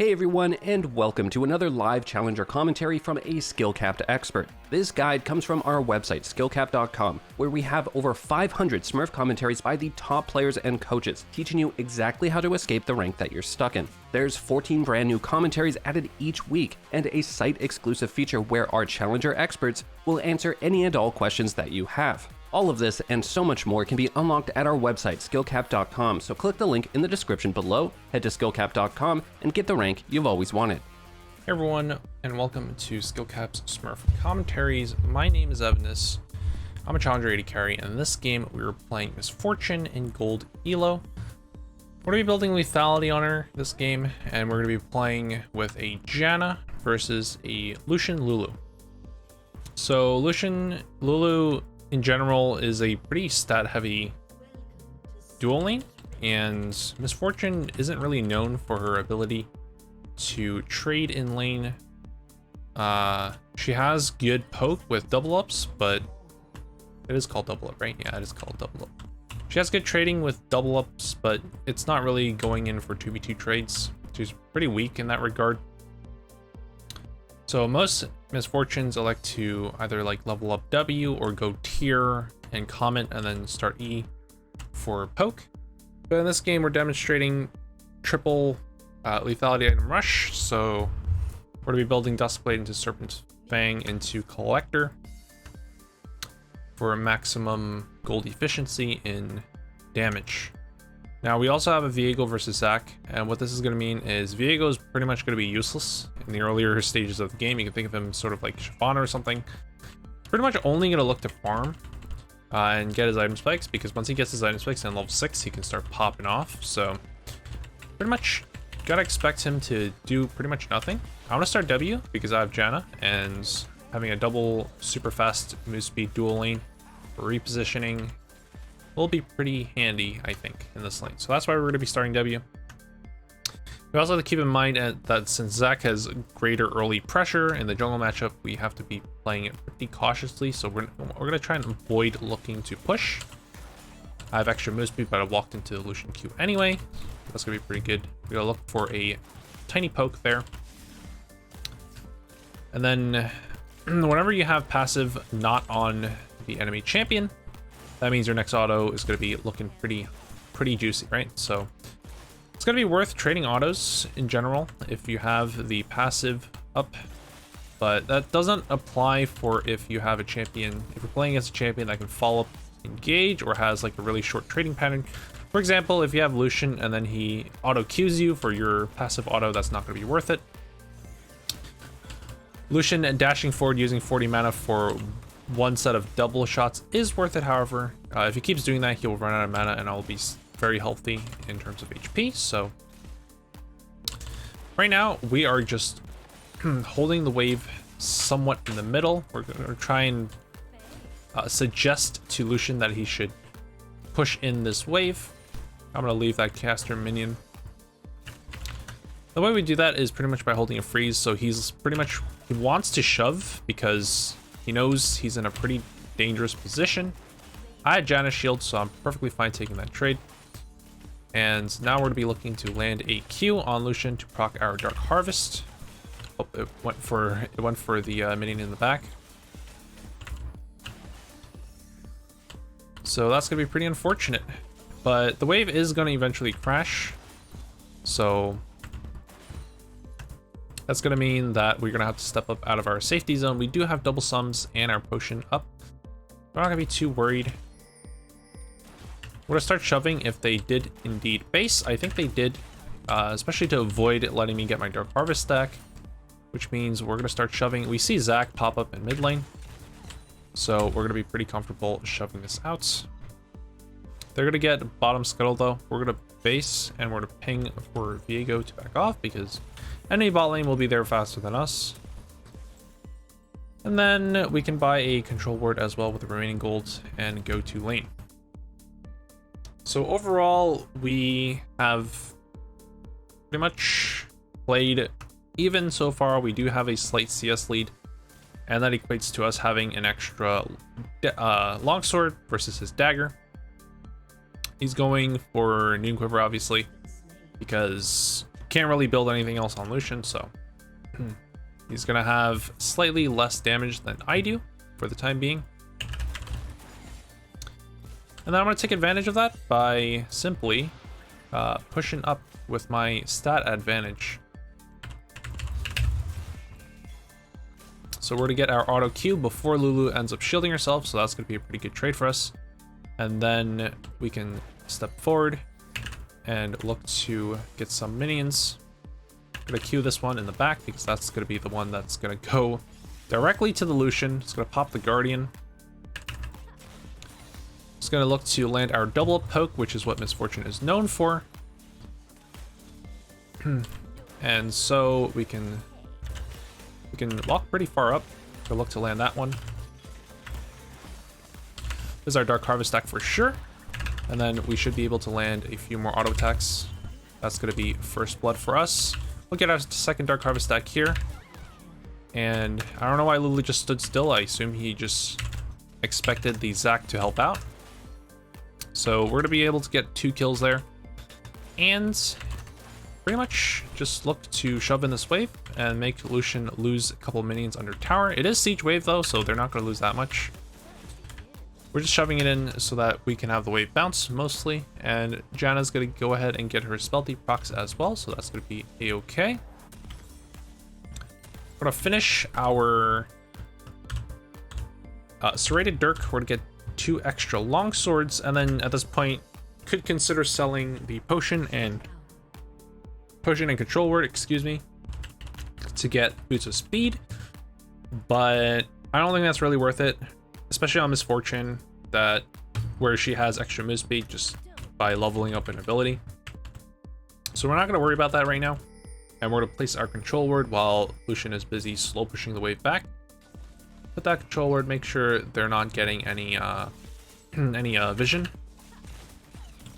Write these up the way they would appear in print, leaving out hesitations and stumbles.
Hey everyone, and welcome to another live challenger commentary from a SkillCapped expert. This guide comes from our website, SkillCapped.com, where we have over 500 Smurf commentaries by the top players and coaches, teaching you exactly how to escape the rank that you're stuck in. There's 14 brand new commentaries added each week, and a site-exclusive feature where our challenger experts will answer any and all questions that you have. All of this and so much more can be unlocked at our website, SkillCapped.com, so click the link in the description below, head to SkillCapped.com, and get the rank you've always wanted. Hey everyone, and welcome to SkillCapped's Smurf Commentaries. My name is Evanis. I'm a Challenger AD carry, and in this game we were playing Misfortune in Gold ELO. We're going to be building Lethality on her this game, and we're going to be playing with a Janna versus a Lucian Lulu. So Lucian Lulu in general is a pretty stat heavy dual lane, and Misfortune isn't really known for her ability to trade in lane. She has good poke with double ups, but it is called double up, right? Yeah, it is called double up. She has good trading with double ups, but it's not really going in for 2v2 trades. She's pretty weak in that regard. So most Misfortunes elect to either like level up W or go tier and comment and then start E for poke. But in this game, we're demonstrating triple lethality item rush. So we're gonna be building Duskblade into Serpent's Fang into Collector for maximum gold efficiency in damage. Now we also have a Viego versus Zac, and what this is going to mean is Viego is pretty much going to be useless in the earlier stages of the game. You can think of him sort of like Shyvana or something. Pretty much only going to look to farm and get his item spikes, because once he gets his item spikes on level 6, he can start popping off. So pretty much gotta expect him to do pretty much nothing. I want to start W because I have Janna, and having a double super fast move speed dual lane for repositioning will be pretty handy, I think, in this lane. So that's why we're going to be starting W. We also have to keep in mind that since Zac has greater early pressure in the jungle matchup, we have to be playing it pretty cautiously. So we're going to try and avoid looking to push. I have extra move speed, but I walked into the Lucian Q anyway. That's going to be pretty good. We're going to look for a tiny poke there. And then whenever you have passive not on the enemy champion, that means your next auto is going to be looking pretty juicy, right? So it's going to be worth trading autos in general if you have the passive up, but that doesn't apply for if you have a champion. If you're playing against a champion that can follow up engage or has like a really short trading pattern. For example, if you have Lucian and then he auto Qs you for your passive auto, that's not going to be worth it. Lucian and dashing forward using 40 mana for one set of double shots is worth it. However, if he keeps doing that, he'll run out of mana and I'll be very healthy in terms of HP. So right now we are just holding the wave somewhat in the middle. We're going to try and suggest to Lucian that he should push in this wave. I'm going to leave that caster minion. The way we do that is pretty much by holding a freeze. So he's pretty much, he wants to shove because he knows he's in a pretty dangerous position. I had Janna's shield, so I'm perfectly fine taking that trade. And now we're going to be looking to land a Q on Lucian to proc our Dark Harvest. Oh, it went for the minion in the back. So that's going to be pretty unfortunate. But the wave is going to eventually crash. So that's going to mean that we're going to have to step up out of our safety zone. We do have double sums and our potion up. We're not going to be too worried. We're going to start shoving if they did indeed base. I think they did, especially to avoid letting me get my Dark Harvest stack, which means we're going to start shoving. We see Zac pop up in mid lane, so we're going to be pretty comfortable shoving this out. They're going to get bottom scuttle though. We're going to base and we're going to ping for Viego to back off because enemy bot lane will be there faster than us. And then we can buy a control ward as well with the remaining gold and go to lane. So overall, we have pretty much played even so far. We do have a slight CS lead, and that equates to us having an extra longsword versus his dagger. He's going for Noon Quiver, obviously, because can't really build anything else on Lucian, so he's gonna have slightly less damage than I do for the time being. And then I'm gonna take advantage of that by simply pushing up with my stat advantage. So we're to get our auto Q before Lulu ends up shielding herself, so that's gonna be a pretty good trade for us. And then we can step forward and look to get some minions. I'm gonna Q this one in the back because that's gonna be the one that's gonna go directly to the Lucian. It's gonna pop the Guardian. It's gonna look to land our double up poke, which is what Miss Fortune is known for. And so we can walk pretty far up. So look to land that one. This is our Dark Harvest stack for sure. And then we should be able to land a few more auto attacks. That's gonna be first blood for us. We'll get our second Dark Harvest stack here. And I don't know why Lulu just stood still. I assume he just expected the Zac to help out. So we're gonna be able to get 2 kills there. And pretty much just look to shove in this wave and make Lucian lose a couple minions under tower. It is siege wave though, so they're not gonna lose that much. We're just shoving it in so that we can have the wave bounce mostly, and Janna's gonna go ahead and get her spell deep procs as well, so that's gonna be a-okay. We're gonna finish our serrated dirk. We're gonna get 2 extra long swords, and then at this point could consider selling the potion and control word, excuse me, to get boots of speed, but I don't think that's really worth it, especially on Miss Fortune, that where she has extra move speed just by leveling up an ability. So we're not going to worry about that right now, and we're going to place our control word while Lucian is busy slow pushing the wave back. Put that control word, make sure they're not getting any vision.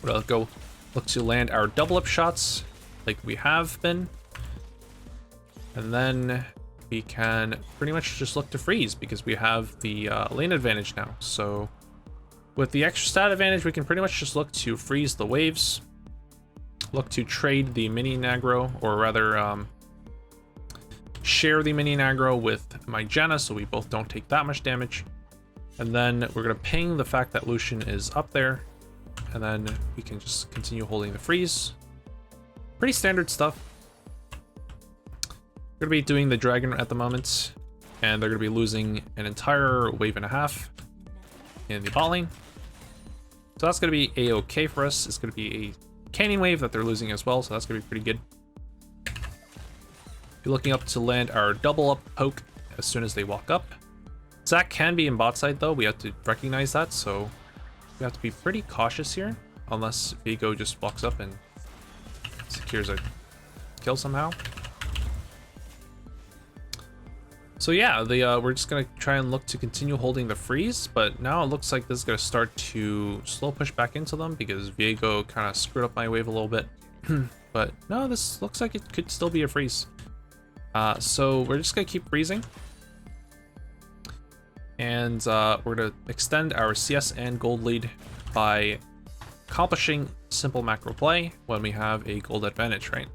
We're going to go look to land our double up shots like we have been, and then we can pretty much just look to freeze because we have the lane advantage now. So with the extra stat advantage, we can pretty much just look to freeze the waves, look to trade the minion aggro, or rather share the minion aggro with my Janna so we both don't take that much damage. And then we're gonna ping the fact that Lucian is up there, and then we can just continue holding the freeze. Pretty standard stuff. We're gonna be doing the dragon at the moment, and they're gonna be losing an entire wave and a half in the bot lane. So that's gonna be a-okay for us. It's gonna be a canyon wave that they're losing as well, so that's gonna be pretty good. Be looking up to land our double up poke as soon as they walk up. Zac can be in bot side though, we have to recognize that, so we have to be pretty cautious here, unless Vigo just walks up and secures a kill somehow. So yeah, we're just gonna try and look to continue holding the freeze, but now it looks like this is gonna start to slow push back into them because Viego kind of screwed up my wave a little bit. But no, this looks like it could still be a freeze. So we're just gonna keep freezing, and we're gonna extend our CS and gold lead by accomplishing simple macro play when we have a gold advantage, right?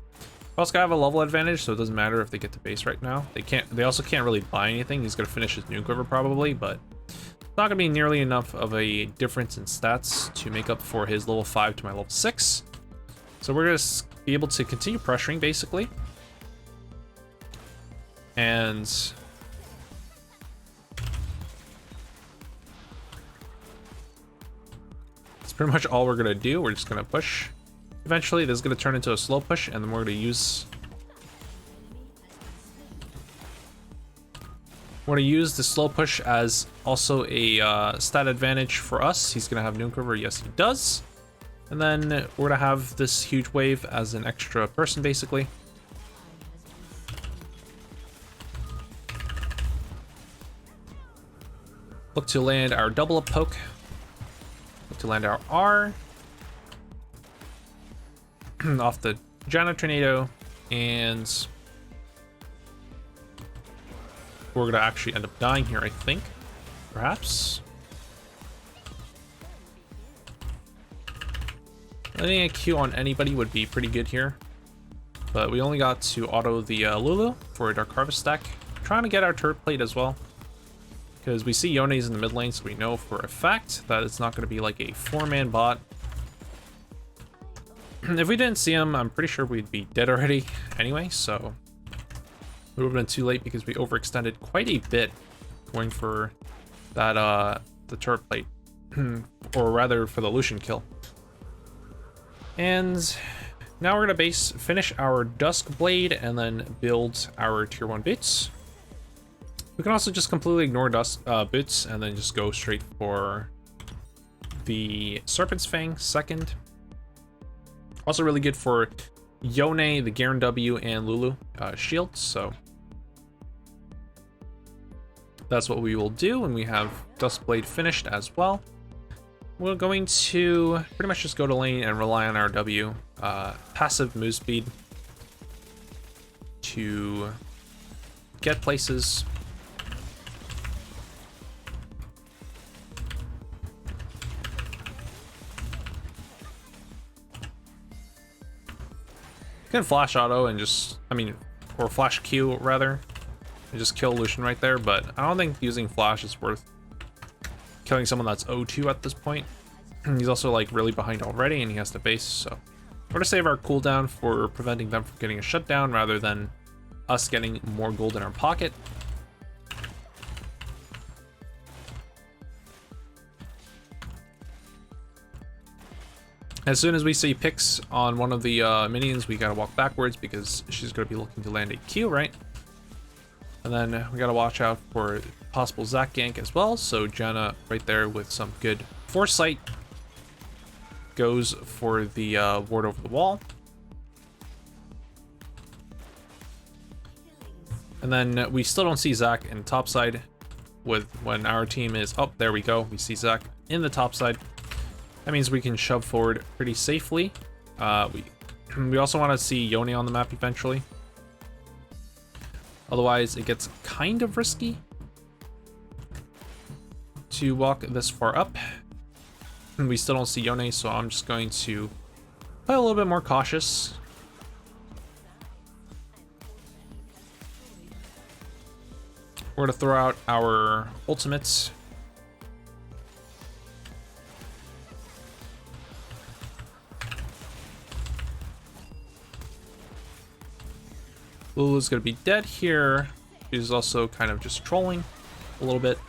We also gotta have a level advantage, so it doesn't matter if they get to base right now. They also can't really buy anything. He's gonna finish his nuke river probably, but it's not gonna be nearly enough of a difference in stats to make up for his level 5 to my level 6. So we're gonna be able to continue pressuring basically. And that's pretty much all we're gonna do. We're just gonna push. Eventually, this is gonna turn into a slow push, and then we're gonna use the slow push as also a stat advantage for us. He's gonna have nuke river, yes he does. And then we're gonna have this huge wave as an extra person basically. Look to land our double up poke. Look to land our R. Off the Janna Tornado, and we're gonna actually end up dying here, I think. Perhaps. Letting a Q on anybody would be pretty good here. But we only got to auto the Lulu for a Dark Harvest stack. Trying to get our turret plate as well, because we see Yone's in the mid lane, so we know for a fact that it's not going to be like a 4-man bot. If we didn't see him, I'm pretty sure we'd be dead already anyway, so it would have been too late because we overextended quite a bit going for that the turret plate, or rather for the Lucian kill. And now we're gonna finish our Dusk Blade and then build our tier 1 boots. We can also just completely ignore boots and then just go straight for the Serpent's Fang second. Also really good for Yone, the Garen W, and Lulu shields, so that's what we will do when we have Duskblade finished as well. We're going to pretty much just go to lane and rely on our W passive move speed to get places. You can flash auto and just, or flash Q rather, and just kill Lucian right there, but I don't think using flash is worth killing someone that's 0-2 at this point. He's also like really behind already and he has to base, so we're gonna save our cooldown for preventing them from getting a shutdown rather than us getting more gold in our pocket. As soon as we see picks on one of the minions, we gotta walk backwards because she's gonna be looking to land a Q, right? And then we gotta watch out for possible Zac gank as well. So Janna right there with some good foresight goes for the ward over the wall. And then we still don't see Zac in top side when our team is up. There we go. We see Zac in the top side. That means we can shove forward pretty safely. We also want to see Yone on the map eventually. Otherwise, it gets kind of risky to walk this far up. And we still don't see Yone, so I'm just going to play a little bit more cautious. We're going to throw out our ultimates. Lulu's gonna be dead here. She's also kind of just trolling a little bit.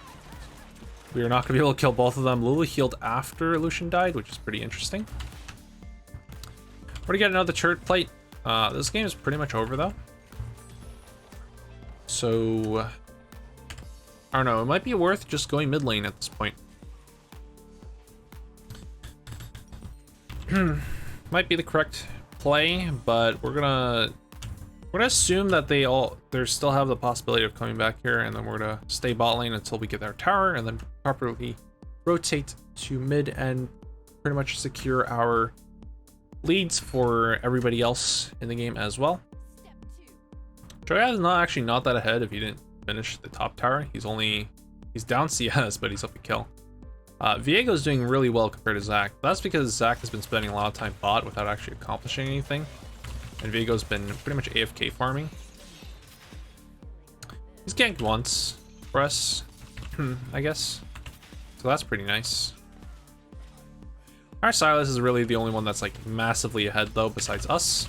We are not gonna be able to kill both of them. Lulu healed after Lucian died, which is pretty interesting. We're gonna get another turret plate. This game is pretty much over though. So I don't know, it might be worth just going mid lane at this point. Might be the correct play, but we're gonna assume that they still have the possibility of coming back here, and then we're gonna stay bot lane until we get our tower, and then properly rotate to mid and pretty much secure our leads for everybody else in the game as well. Joya is not that ahead if he didn't finish the top tower. He's down CS, but he's up a kill. Viego's doing really well compared to Zac. That's because Zac has been spending a lot of time bot without actually accomplishing anything. And Viego's been pretty much AFK farming. He's ganked once for us, I guess. So that's pretty nice. Our Silas is really the only one that's like massively ahead though, besides us.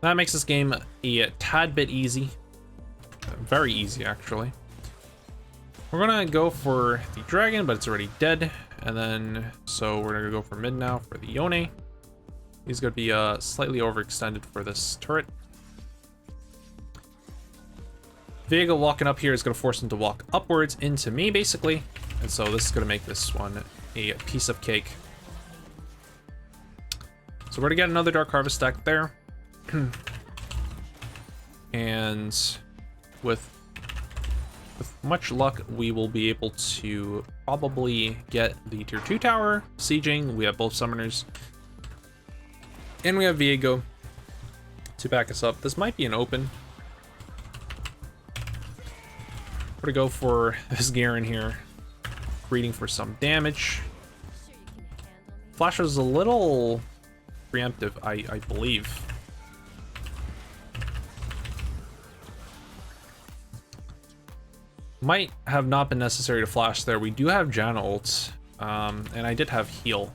That makes this game a tad bit easy. Very easy, actually. We're gonna go for the dragon, but it's already dead. And then, so we're gonna go for mid now for the Yone. He's going to be slightly overextended for this turret. Viego walking up here is going to force him to walk upwards into me, basically. And so this is going to make this one a piece of cake. So we're going to get another Dark Harvest stack there. And with much luck, we will be able to probably get the tier 2 tower sieging. We have both summoners. And we have Viego to back us up. This might be an open. We're gonna go for this Garen here, greeting for some damage. Flash was a little preemptive, I believe. Might have not been necessary to flash there. We do have Janna ult, and I did have heal.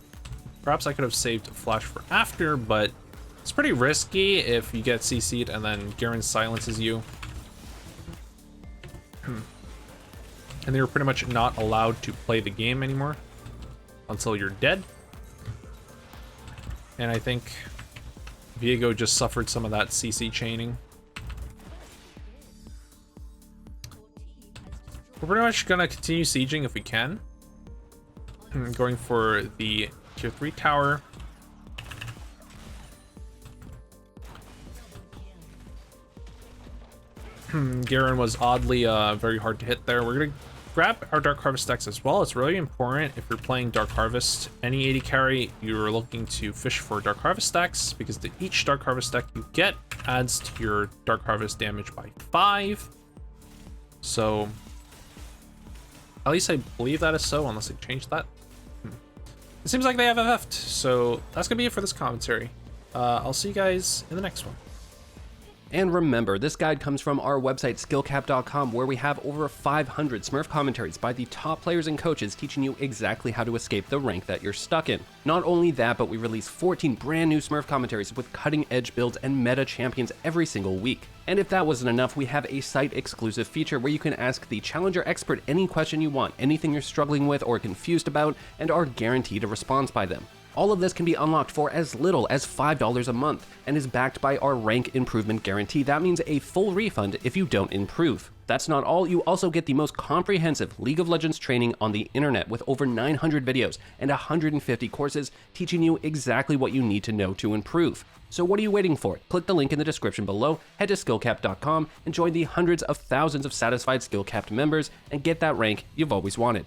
Perhaps I could have saved flash for after, but it's pretty risky if you get CC'd and then Garen silences you. And you're pretty much not allowed to play the game anymore until you're dead. And I think Viego just suffered some of that CC chaining. We're pretty much gonna continue sieging if we can. Going for the tier 3 tower. Garen was oddly very hard to hit there. We're gonna grab our Dark Harvest stacks as well. It's really important if you're playing Dark Harvest, any AD carry, you're looking to fish for Dark Harvest stacks because each Dark Harvest stack you get adds to your Dark Harvest damage by 5. So, at least I believe that is so, unless they changed that. It seems like they have FF'd, so that's gonna be it for this commentary. I'll see you guys in the next one. And remember, this guide comes from our website, SkillCapped.com, where we have over 500 Smurf commentaries by the top players and coaches teaching you exactly how to escape the rank that you're stuck in. Not only that, but we release 14 brand new Smurf commentaries with cutting-edge builds and meta champions every single week. And if that wasn't enough, we have a site-exclusive feature where you can ask the Challenger expert any question you want, anything you're struggling with or confused about, and are guaranteed a response by them. All of this can be unlocked for as little as $5 a month and is backed by our rank improvement guarantee. That means a full refund if you don't improve. That's not all, you also get the most comprehensive League of Legends training on the internet with over 900 videos and 150 courses teaching you exactly what you need to know to improve. So what are you waiting for? Click the link in the description below, head to SkillCapped.com and join the hundreds of thousands of satisfied SkillCapped members and get that rank you've always wanted.